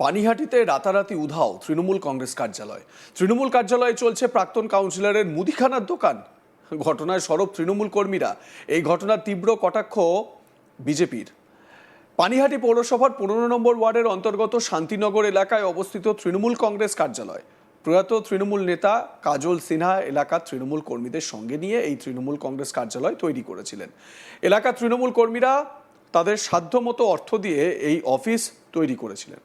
পানিহাটিতে রাতারাতি উধাও তৃণমূল কংগ্রেস কার্যালয়। তৃণমূল কার্যালয়ে চলছে প্রাক্তন কাউন্সিলরের মুদিখানার দোকান। ঘটনায় সরব তৃণমূল কর্মীরা। এই ঘটনার তীব্র কটাক্ষ বিজেপির। পানিহাটি পৌরসভার 15 নম্বর ওয়ার্ডের অন্তর্গত শান্তিনগর এলাকায় অবস্থিত তৃণমূল কংগ্রেস কার্যালয়। প্রয়াত তৃণমূল নেতা কাজল সিনহা এলাকার তৃণমূল কর্মীদের সঙ্গে নিয়ে এই তৃণমূল কংগ্রেস কার্যালয় তৈরি করেছিলেন। এলাকার তৃণমূল কর্মীরা তাদের সাধ্যমতো অর্থ দিয়ে এই অফিস তৈরি করেছিলেন।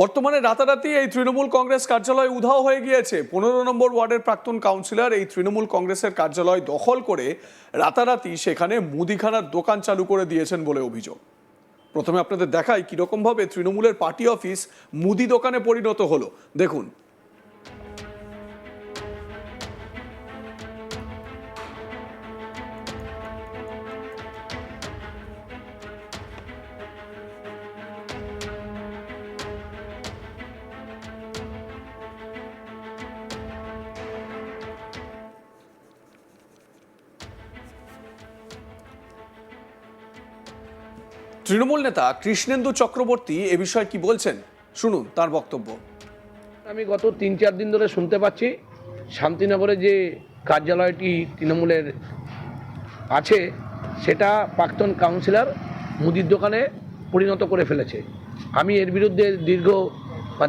বর্তমানে রাতারাতি এই তৃণমূল কংগ্রেস কার্যালয় উধাও হয়ে গিয়েছে। 15 নম্বর ওয়ার্ডের প্রাক্তন কাউন্সিলর এই তৃণমূল কংগ্রেসের কার্যালয় দখল করে রাতারাতি সেখানে মুদিখানার দোকান চালু করে দিয়েছেন বলে অভিযোগ। প্রথমে আপনাদের দেখাই কিরকম ভাবে তৃণমূলের পার্টি অফিস মুদি দোকানে পরিণত হলো, দেখুন। তৃণমূল নেতা কৃষ্ণেন্দু চক্রবর্তী এ বিষয়ে কি বলছেন, শুনুন তার বক্তব্য। আমি গত 3-4 দিন ধরে শুনতে পাচ্ছি শান্তিনগরে যে কার্যালয়টি তৃণমূলের আছে সেটা প্রাক্তন কাউন্সিলর মুদির দোকানে পরিণত করে ফেলেছে। আমি এর বিরুদ্ধে দীর্ঘ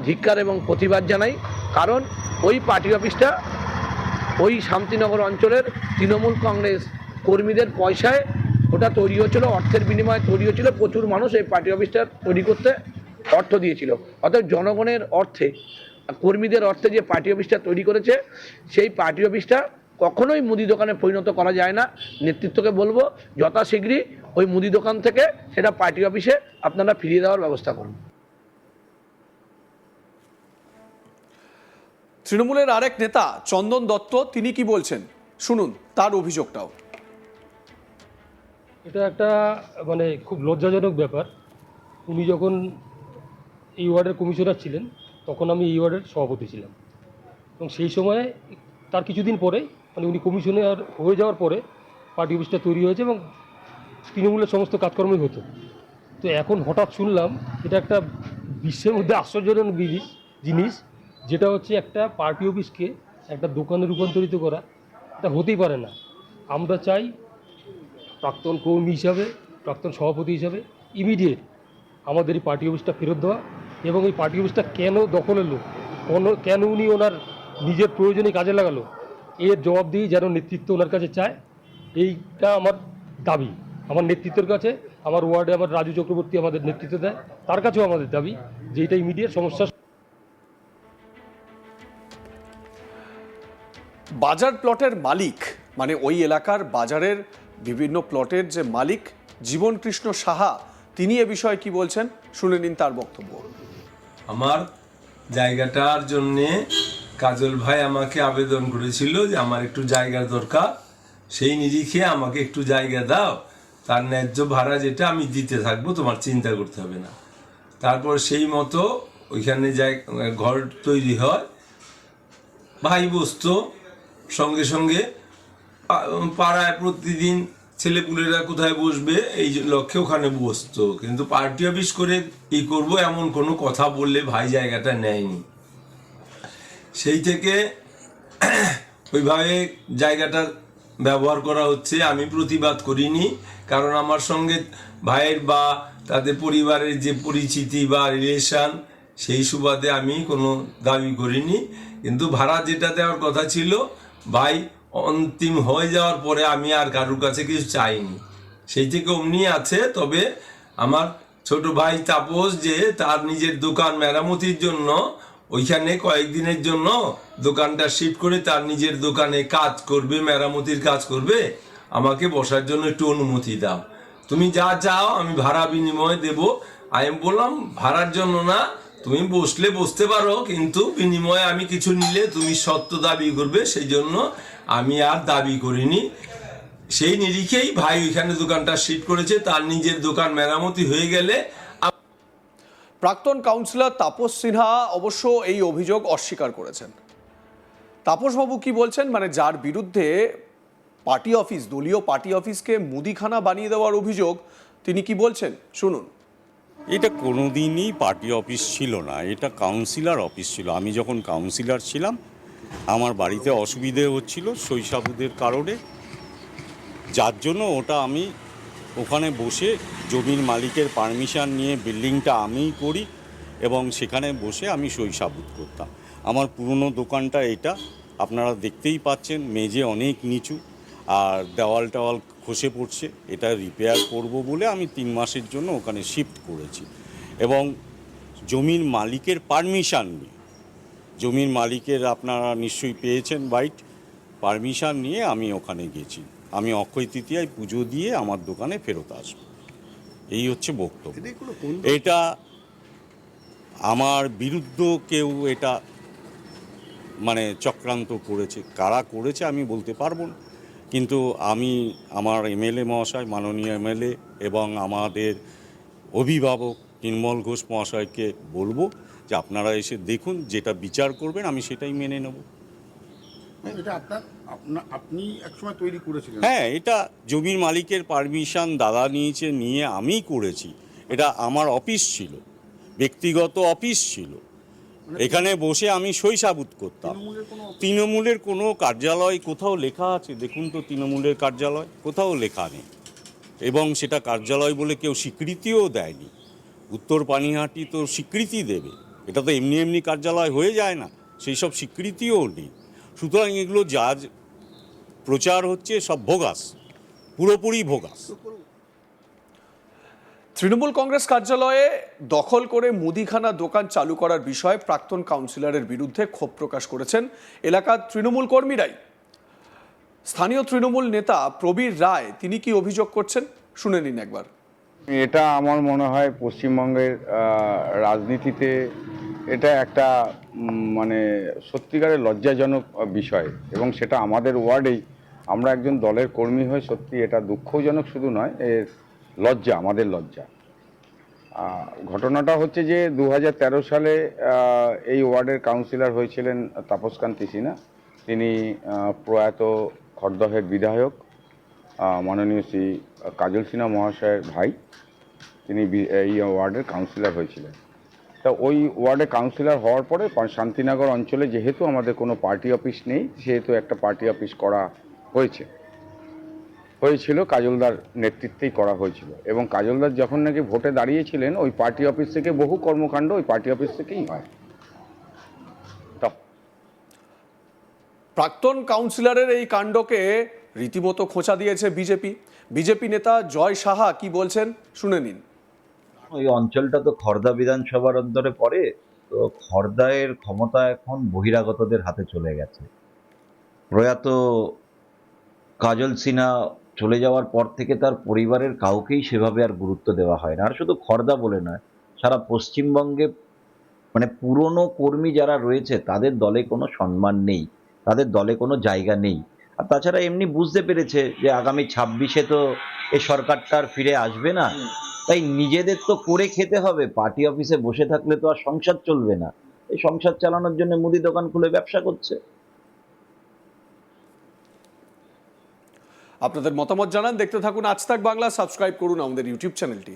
ধিক্কার এবং প্রতিবাদ জানাই। কারণ ওই পার্টি অফিসটা ওই শান্তিনগর অঞ্চলের তৃণমূল কংগ্রেস কর্মীদের পয়সায় ওটা তৈরি হয়েছিল, অর্থের বিনিময়ে তৈরি হয়েছিল। প্রচুর মানুষ এই পার্টি অফিসটা তৈরি করতে অর্থ দিয়েছিল। অর্থাৎ জনগণের অর্থে, কর্মীদের অর্থে যে পার্টি অফিসটা তৈরি করেছে সেই পার্টি অফিসটা কখনোই মুদি দোকানে পরিণত করা যায় না। নেতৃত্বকে বলবো যথাশীঘ্রই ওই মুদি দোকান থেকে সেটা পার্টি অফিসে আপনারা ফিরিয়ে দেওয়ার ব্যবস্থা করুন। তৃণমূলের আরেক নেতা চন্দন দত্ত তিনি কি বলছেন, শুনুন তার অভিযোগটাও। এটা একটা খুব লজ্জাজনক ব্যাপার। উনি যখন এই ওয়ার্ডের কমিশনার ছিলেন তখন আমি এই ওয়ার্ডের সভাপতি ছিলাম, এবং সেই সময়ে তার কিছুদিন পরে উনি কমিশনার হয়ে যাওয়ার পরে পার্টি অফিসটা তৈরি হয়েছে এবং তৃণমূলের সমস্ত কাজকর্মই হতো। তো এখন হঠাৎ শুনলাম এটা একটা বিশ্বের মধ্যে আশ্চর্যজনক জিনিস, যেটা হচ্ছে একটা পার্টি অফিসকে একটা দোকানে রূপান্তরিত করা। এটা হতেই পারে না। আমরা চাই প্রাক্তন কর্মী হিসাবে, প্রাক্তন সভাপতি হিসাবে ইমিডিয়েট আমাদের এই পার্টি অফিসটা ফেরত দেওয়া, এবং এই পার্টি অফিসটা কেন দখল হলো, কেন উনি ওনার নিজের প্রয়োজনে কাজে লাগালো, এর জবাবদিহি যেন নেতৃত্ব ওনার কাছে চায়। এইটা আমার দাবি, আমার নেতৃত্বের কাছে, আমার ওয়ার্ডে আমার রাজু চক্রবর্তী আমাদের নেতৃত্ব দেয়, তার কাছেও আমাদের দাবি যে এটা ইমিডিয়েট সমস্যা। বাজার প্লটের মালিক, মানে ওই এলাকার বাজারের বিভিন্ন প্লটের যে মালিক জীবন কৃষ্ণ সাহা, তিনি এ বিষয়ে কি বলছেন শুনে নিন তার বক্তব্য। আমার জায়গাটার জন্যে কাজল ভাই আমাকে আবেদন করেছিল যে আমার একটু জায়গার দরকার, সেই নিরিখে আমাকে একটু জায়গা দাও, তার ন্যায্য ভাড়া যেটা আমি দিতে থাকবো, তোমার চিন্তা করতে হবে না। তারপর সেই মতো ওইখানে ঘর তৈরি হয়, ভাই বসতো সঙ্গে সঙ্গে। পাড়ায় প্রতিদিন ছেলেপুলেরা কোথায় বসবে এই লক্ষ্যে ওখানে বসতো, কিন্তু পার্টি অফিস করে ই করবো এমন কোনো কথা বললে ভাই জায়গাটা নেয়নি। সেই থেকে ওইভাবে জায়গাটা ব্যবহার করা হচ্ছে। আমি প্রতিবাদ করিনি, কারণ আমার সঙ্গে ভাইয়ের বা তাদের পরিবারের যে পরিচিতি বা রিলেশন, সেই সুবাদে আমি কোনো দাবি করিনি। কিন্তু ভাড়া যেটা দেওয়ার কথা ছিল, ভাই অন্তিম হয়ে যাওয়ার পরে আমি আর কারোর কাছে কিছু চাইনি, সেই থেকে অমনি আছে। তবে আমার ছোট ভাই তাপস যে তার নিজের দোকান মেরামতির জন্য ওইখানে কয়েকদিনের জন্য দোকানটা শিফট করে তার নিজের দোকানে কাজ করবে, মেরামতির কাজ করবে, আমাকে বসার জন্য একটু অনুমতি দাও, তুমি যা চাও আমি ভাড়া বিনিময়ে দেব। আমি বললাম ভাড়ার জন্য না, তুমি বসলে বসতে পারো, কিন্তু বিনিময়ে আমি কিছু নিলে তুমি সত্য দাবি করবে, সেই জন্য আমি আর দাবি করিনি। সেই নিরিখেই ভাই ওইখানে দোকানটা শিফট করেছে। তার নিজের দোকান মেরামতি হয়ে গেলে। প্রাক্তন কাউন্সিলর তাপস সিনহা অবশ্য এই অভিযোগ অস্বীকার করেছেন। তাপসবাবু কি বলছেন, মানে যার বিরুদ্ধে পার্টি অফিস, দলীয় পার্টি অফিসকে মুদিখানা বানিয়ে দেওয়ার অভিযোগ, তিনি কি বলছেন শুনুন। এটা কোনোদিনই পার্টি অফিস ছিল না, এটা কাউন্সিলর অফিস ছিল। আমি যখন কাউন্সিলর ছিলাম আমার বাড়িতে অসুবিধে হচ্ছিল শৈশবদের কারণে, যার জন্য ওটা আমি ওখানে বসে জমির মালিকের পারমিশন নিয়ে বিল্ডিংটা আমিই করি এবং সেখানে বসে আমি শৈশাবুদ করতাম। আমার পুরনো দোকানটা এটা, আপনারা দেখতেই পাচ্ছেন মেঝে অনেক নিচু আর দেওয়াল টাওয়াল খসে পড়ছে। এটা রিপেয়ার করব বলে আমি 3 মাসের জন্য ওখানে শিফট করেছি এবং জমির মালিকের পারমিশন নিয়ে, জমির মালিকের আপনারা নিশ্চয়ই পেয়েছেন বাইট, পারমিশন নিয়ে আমি ওখানে গেছি। আমি অক্ষয় তৃতীয়ায় পুজো দিয়ে আমার দোকানে ফেরত আসবো, এই হচ্ছে বক্তব্য। এটা আমার বিরুদ্ধে কেউ এটা মানে চক্রান্ত করেছে, কারা করেছে আমি বলতে পারবো না, কিন্তু আমি আমার এমএলএ মহাশয়, মাননীয় এমএলএ এবং আমাদের অভিভাবক নির্মল ঘোষ মহাশয়কে বলবো যে আপনারা এসে দেখুন, যেটা বিচার করবেন আমি সেটাই মেনে নেব। এটা আপনি একসময় তৈরি করেছিলেন? হ্যাঁ, এটা জমির মালিকের পারমিশন দাদা নিয়েছে, নিয়ে আমিই করেছি। এটা আমার অফিস ছিল, ব্যক্তিগত অফিস ছিল, এখানে বসে আমি শৈশাবুদ করতাম। তৃণমূলের কোনো কার্যালয় কোথাও লেখা আছে? দেখুন তো, তৃণমূলের কার্যালয় কোথাও লেখা নেই এবং সেটা কার্যালয় বলে কেউ স্বীকৃতিও দেয়নি। উত্তর পানিহাটি তো স্বীকৃতি দেবে, এটা তো এমনি এমনি কার্যালয় হয়ে যায় না, সেই সব স্বীকৃতিও নেই। সুতরাং এগুলো যা প্রচার হচ্ছে সব ভোগাস, পুরোপুরি ভোগাস। তৃণমূল কংগ্রেস কার্যালয়ে দখল করে মুদিখানা দোকান চালু করার বিষয়ে প্রাক্তন কাউন্সিলরের বিরুদ্ধে ক্ষোভ প্রকাশ করেছেন এলাকার তৃণমূল কর্মীরাই। স্থানীয় তৃণমূল নেতা প্রবীর রায় তিনি কি অভিযোগ করছেন শুনে নিন একবার। এটা আমার মনে হয় পশ্চিমবঙ্গের রাজনীতিতে এটা একটা মানে সত্যিকারের লজ্জাজনক বিষয়, এবং সেটা আমাদের ওয়ার্ডেই। আমরা একজন দলের কর্মী হয়ে সত্যি এটা দুঃখজনক শুধু নয়, এর লজ্জা, আমাদের লজ্জা। ঘটনাটা হচ্ছে যে 2013 সালে এই ওয়ার্ডের কাউন্সিলর হয়েছিলেন তাপসকান্তি সিনহা। তিনি প্রয়াত খড়দহের বিধায়ক মাননীয় শ্রী কাজল সিনহা মহাশয়ের ভাই। তিনি এই ওয়ার্ডের কাউন্সিলর হয়েছিলেন। তা ওই ওয়ার্ডে কাউন্সিলর হওয়ার পরে শান্তিনগর অঞ্চলে যেহেতু আমাদের কোনো পার্টি অফিস নেই, সেহেতু একটা পার্টি অফিস করা হয়েছিল, কাজলদার নেতৃত্বেই করা হয়েছিল। এবং কাজলদার যখন নাকি ভোটে দাঁড়িয়েছিলেন, ওই পার্টি অফিস থেকে বহু কর্মকাণ্ড ওই পার্টি অফিস থেকেই হয়। প্রাক্তন কাউন্সিলরের এই কাণ্ডকে রীতিমতো খোঁচা দিয়েছে বিজেপি নেতা জয় সাহা কি বলছেন শুনে নিন। ওই অঞ্চলটা তো খড়দা বিধানসভার অন্তরে পড়ে, তো খড়দায়ের ক্ষমতা এখন বহিরাগতদের হাতে চলে গেছে। প্রয়াত কাজল সিনহা চলে যাওয়ার পর থেকে তার পরিবারের কাউকেই সেভাবে আর গুরুত্ব দেওয়া হয় না। আর শুধু খড়দা বলে নয়, সারা পশ্চিমবঙ্গে মানে পুরনো কর্মী যারা রয়েছে তাদের দলে কোনো সম্মান নেই, তাদের দলে কোনো জায়গা নেই। আর তাছাড়া এমনি বুঝতে পেরেছে যে আগামী 26-এ তো এই সরকারটা আর ফিরে আসবে না, তাই নিজেদের তো করে খেতে হবে। পার্টি অফিসে বসে থাকলে তো আর সংসার চলবে না, এই সংসার চালানোর জন্য মুদি দোকান খুলে ব্যবসা করছে। আপনাদের মতামত জানান, দেখতে থাকুন আজ তাক বাংলা, সাবস্ক্রাইব করুন আমাদের ইউটিউব চ্যানেলটি।